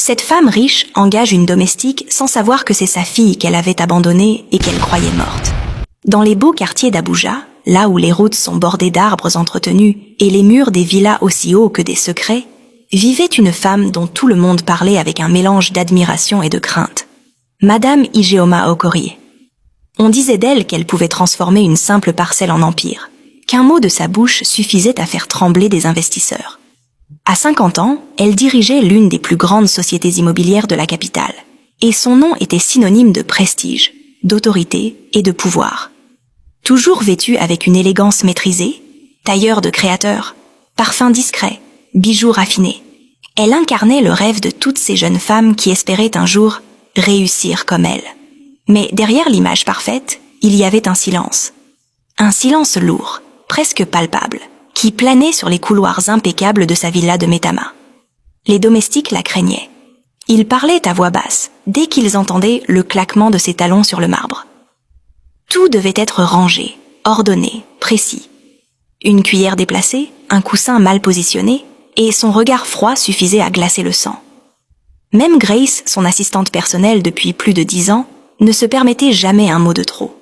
Cette femme riche engage une domestique sans savoir que c'est sa fille qu'elle avait abandonnée et qu'elle croyait morte. Dans les beaux quartiers d'Abuja, là où les routes sont bordées d'arbres entretenus et les murs des villas aussi hauts que des secrets, vivait une femme dont tout le monde parlait avec un mélange d'admiration et de crainte. Madame Ijeoma Okorie. On disait d'elle qu'elle pouvait transformer une simple parcelle en empire, qu'un mot de sa bouche suffisait à faire trembler des investisseurs. À 50 ans, elle dirigeait l'une des plus grandes sociétés immobilières de la capitale, et son nom était synonyme de prestige, d'autorité et de pouvoir. Toujours vêtue avec une élégance maîtrisée, tailleur de créateur, parfum discret, bijoux raffinés, elle incarnait le rêve de toutes ces jeunes femmes qui espéraient un jour réussir comme elle. Mais derrière l'image parfaite, il y avait un silence lourd, presque palpable, qui planait sur les couloirs impeccables de sa villa de Maitama. Les domestiques la craignaient. Ils parlaient à voix basse, dès qu'ils entendaient le claquement de ses talons sur le marbre. Tout devait être rangé, ordonné, précis. Une cuillère déplacée, un coussin mal positionné, et son regard froid suffisait à glacer le sang. Même Grace, son assistante personnelle depuis plus de 10 ans, ne se permettait jamais un mot de trop.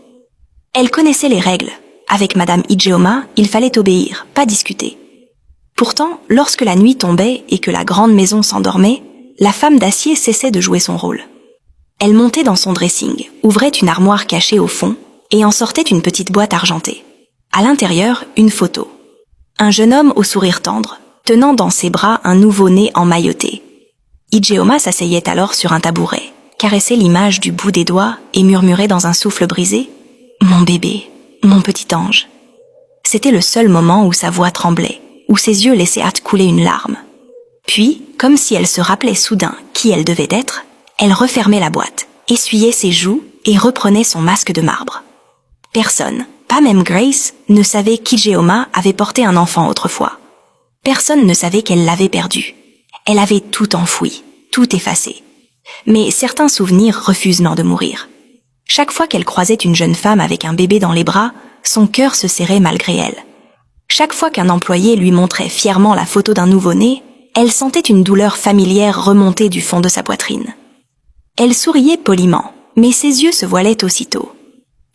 Elle connaissait les règles. Avec Madame Ijeoma, il fallait obéir, pas discuter. Pourtant, lorsque la nuit tombait et que la grande maison s'endormait, la femme d'acier cessait de jouer son rôle. Elle montait dans son dressing, ouvrait une armoire cachée au fond et en sortait une petite boîte argentée. À l'intérieur, une photo. Un jeune homme au sourire tendre, tenant dans ses bras un nouveau-né emmailloté. Ijeoma s'asseyait alors sur un tabouret, caressait l'image du bout des doigts et murmurait dans un souffle brisé « Mon bébé, mon petit ange ». C'était le seul moment où sa voix tremblait, où ses yeux laissaient hâte couler une larme. Puis, comme si elle se rappelait soudain qui elle devait être, elle refermait la boîte, essuyait ses joues et reprenait son masque de marbre. Personne, pas même Grace, ne savait qu'Ijeoma avait porté un enfant autrefois. Personne ne savait qu'elle l'avait perdu. Elle avait tout enfoui, tout effacé. Mais certains souvenirs refusent de mourir. Chaque fois qu'elle croisait une jeune femme avec un bébé dans les bras, son cœur se serrait malgré elle. Chaque fois qu'un employé lui montrait fièrement la photo d'un nouveau-né, elle sentait une douleur familière remonter du fond de sa poitrine. Elle souriait poliment, mais ses yeux se voilaient aussitôt.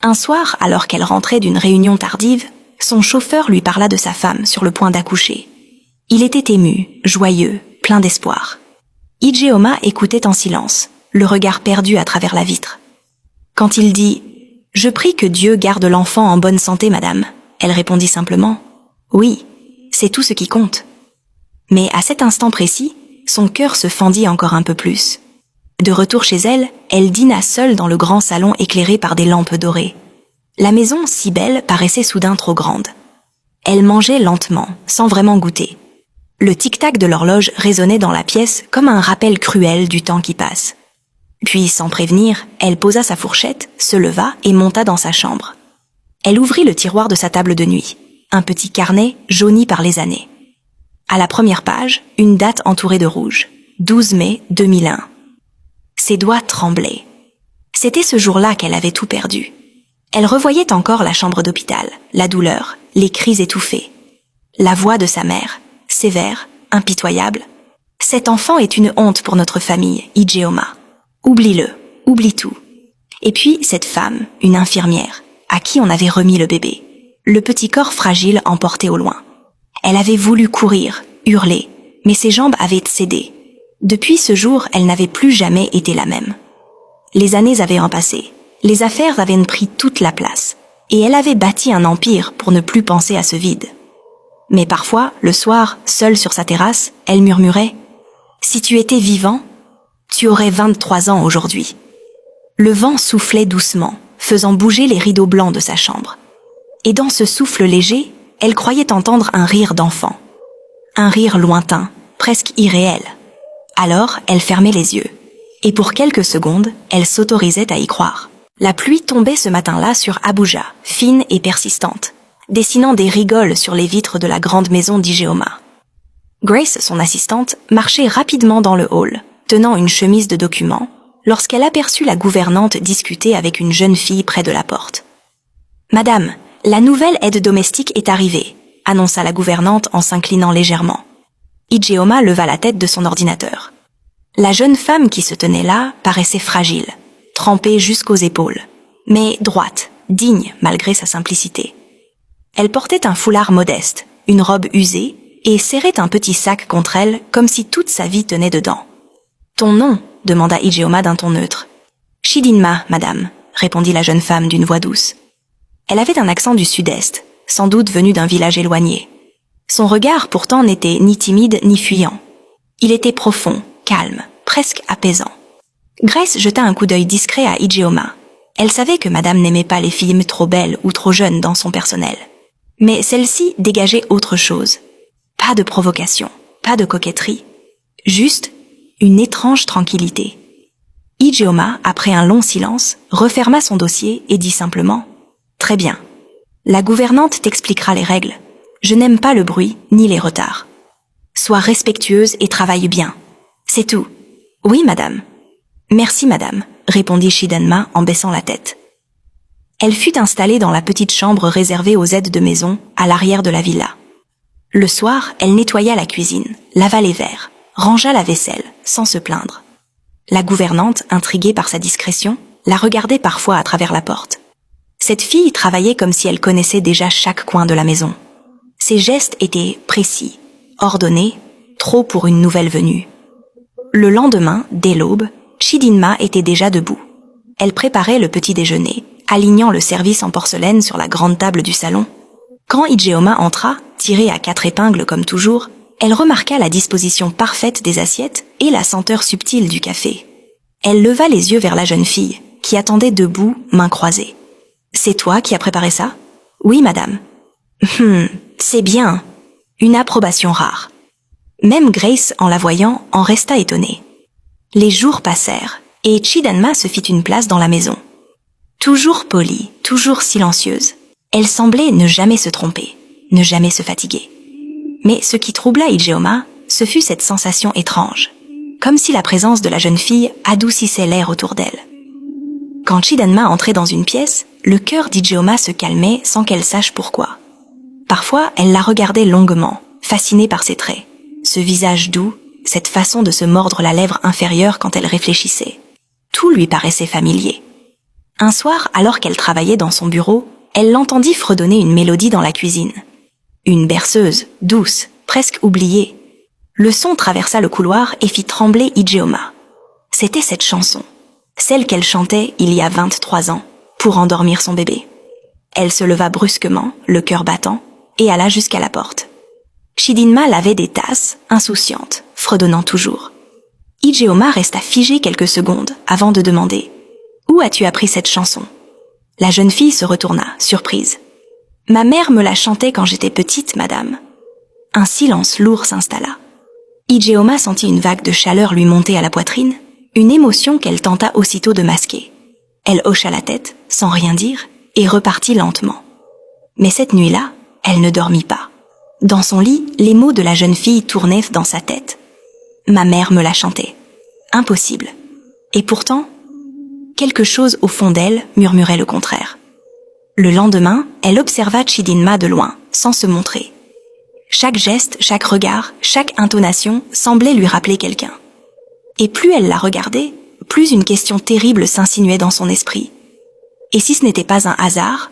Un soir, alors qu'elle rentrait d'une réunion tardive, son chauffeur lui parla de sa femme sur le point d'accoucher. Il était ému, joyeux, plein d'espoir. Ijeoma écoutait en silence, le regard perdu à travers la vitre. Quand il dit « Je prie que Dieu garde l'enfant en bonne santé, madame », elle répondit simplement « Oui, c'est tout ce qui compte ». Mais à cet instant précis, son cœur se fendit encore un peu plus. De retour chez elle, elle dîna seule dans le grand salon éclairé par des lampes dorées. La maison, si belle, paraissait soudain trop grande. Elle mangeait lentement, sans vraiment goûter. Le tic-tac de l'horloge résonnait dans la pièce comme un rappel cruel du temps qui passe. Puis, sans prévenir, elle posa sa fourchette, se leva et monta dans sa chambre. Elle ouvrit le tiroir de sa table de nuit, un petit carnet jauni par les années. À la première page, une date entourée de rouge, 12 mai 2001. Ses doigts tremblaient. C'était ce jour-là qu'elle avait tout perdu. Elle revoyait encore la chambre d'hôpital, la douleur, les cris étouffés. La voix de sa mère, sévère, impitoyable. « Cet enfant est une honte pour notre famille, Ijeoma. Oublie-le, oublie tout. » Et puis cette femme, une infirmière, à qui on avait remis le bébé. Le petit corps fragile emporté au loin. Elle avait voulu courir, hurler, mais ses jambes avaient cédé. Depuis ce jour, elle n'avait plus jamais été la même. Les années avaient passé, les affaires avaient pris toute la place, et elle avait bâti un empire pour ne plus penser à ce vide. Mais parfois, le soir, seule sur sa terrasse, elle murmurait « Si tu étais vivant, tu aurais 23 ans aujourd'hui. » Le vent soufflait doucement, faisant bouger les rideaux blancs de sa chambre. Et dans ce souffle léger, elle croyait entendre un rire d'enfant. Un rire lointain, presque irréel. Alors, elle fermait les yeux. Et pour quelques secondes, elle s'autorisait à y croire. La pluie tombait ce matin-là sur Abuja, fine et persistante, dessinant des rigoles sur les vitres de la grande maison d'Ijeoma. Grace, son assistante, marchait rapidement dans le hall, tenant une chemise de documents, lorsqu'elle aperçut la gouvernante discuter avec une jeune fille près de la porte. « Madame, la nouvelle aide domestique est arrivée », annonça la gouvernante en s'inclinant légèrement. Ijeoma leva la tête de son ordinateur. La jeune femme qui se tenait là paraissait fragile, trempée jusqu'aux épaules, mais droite, digne malgré sa simplicité. Elle portait un foulard modeste, une robe usée, et serrait un petit sac contre elle comme si toute sa vie tenait dedans. « Ton nom ?» demanda Ijeoma d'un ton neutre. « Chidinma, madame », répondit la jeune femme d'une voix douce. Elle avait un accent du sud-est, sans doute venu d'un village éloigné. Son regard pourtant n'était ni timide ni fuyant. Il était profond, calme, presque apaisant. Grace jeta un coup d'œil discret à Ijeoma. Elle savait que madame n'aimait pas les filles trop belles ou trop jeunes dans son personnel. Mais celle-ci dégageait autre chose. Pas de provocation, pas de coquetterie. Juste une étrange tranquillité. Ijeoma, après un long silence, referma son dossier et dit simplement « Très bien. La gouvernante t'expliquera les règles. Je n'aime pas le bruit ni les retards. Sois respectueuse et travaille bien. C'est tout. Oui, madame. Merci, madame, répondit Chidinma en baissant la tête. Elle fut installée dans la petite chambre réservée aux aides de maison, à l'arrière de la villa. Le soir, elle nettoya la cuisine, lava les verres, rangea la vaisselle, sans se plaindre. La gouvernante, intriguée par sa discrétion, la regardait parfois à travers la porte. Cette fille travaillait comme si elle connaissait déjà chaque coin de la maison. Ses gestes étaient précis, ordonnés, trop pour une nouvelle venue. Le lendemain, dès l'aube, Chidinma était déjà debout. Elle préparait le petit déjeuner, alignant le service en porcelaine sur la grande table du salon. Quand Ijeoma entra, tirée à 4 épingles comme toujours, elle remarqua la disposition parfaite des assiettes et la senteur subtile du café. Elle leva les yeux vers la jeune fille, qui attendait debout, mains croisées. « C'est toi qui as préparé ça ?»« Oui, madame. »« C'est bien. » Une approbation rare. Même Grace, en la voyant, en resta étonnée. Les jours passèrent, et Chidinma se fit une place dans la maison. Toujours polie, toujours silencieuse, elle semblait ne jamais se tromper, ne jamais se fatiguer. Mais ce qui troubla Ijeoma, ce fut cette sensation étrange, comme si la présence de la jeune fille adoucissait l'air autour d'elle. Quand Chidinma entrait dans une pièce, le cœur d'Ijeoma se calmait sans qu'elle sache pourquoi. Parfois, elle la regardait longuement, fascinée par ses traits, ce visage doux, cette façon de se mordre la lèvre inférieure quand elle réfléchissait. Tout lui paraissait familier. Un soir, alors qu'elle travaillait dans son bureau, elle l'entendit fredonner une mélodie dans la cuisine. Une berceuse, douce, presque oubliée. Le son traversa le couloir et fit trembler Ijeoma. C'était cette chanson, celle qu'elle chantait il y a 23 ans, pour endormir son bébé. Elle se leva brusquement, le cœur battant, et alla jusqu'à la porte. Chidinma lavait des tasses, insouciante, fredonnant toujours. Ijeoma resta figée quelques secondes avant de demander « Où as-tu appris cette chanson ?» La jeune fille se retourna, surprise. « Ma mère me la chantait quand j'étais petite, madame. » Un silence lourd s'installa. Ijeoma sentit une vague de chaleur lui monter à la poitrine, une émotion qu'elle tenta aussitôt de masquer. Elle hocha la tête, sans rien dire, et repartit lentement. Mais cette nuit-là, elle ne dormit pas. Dans son lit, les mots de la jeune fille tournaient dans sa tête. Ma mère me l'a chanté. Impossible. Et pourtant, quelque chose au fond d'elle murmurait le contraire. Le lendemain, elle observa Chidinma de loin, sans se montrer. Chaque geste, chaque regard, chaque intonation semblait lui rappeler quelqu'un. Et plus elle la regardait, plus une question terrible s'insinuait dans son esprit. Et si ce n'était pas un hasard,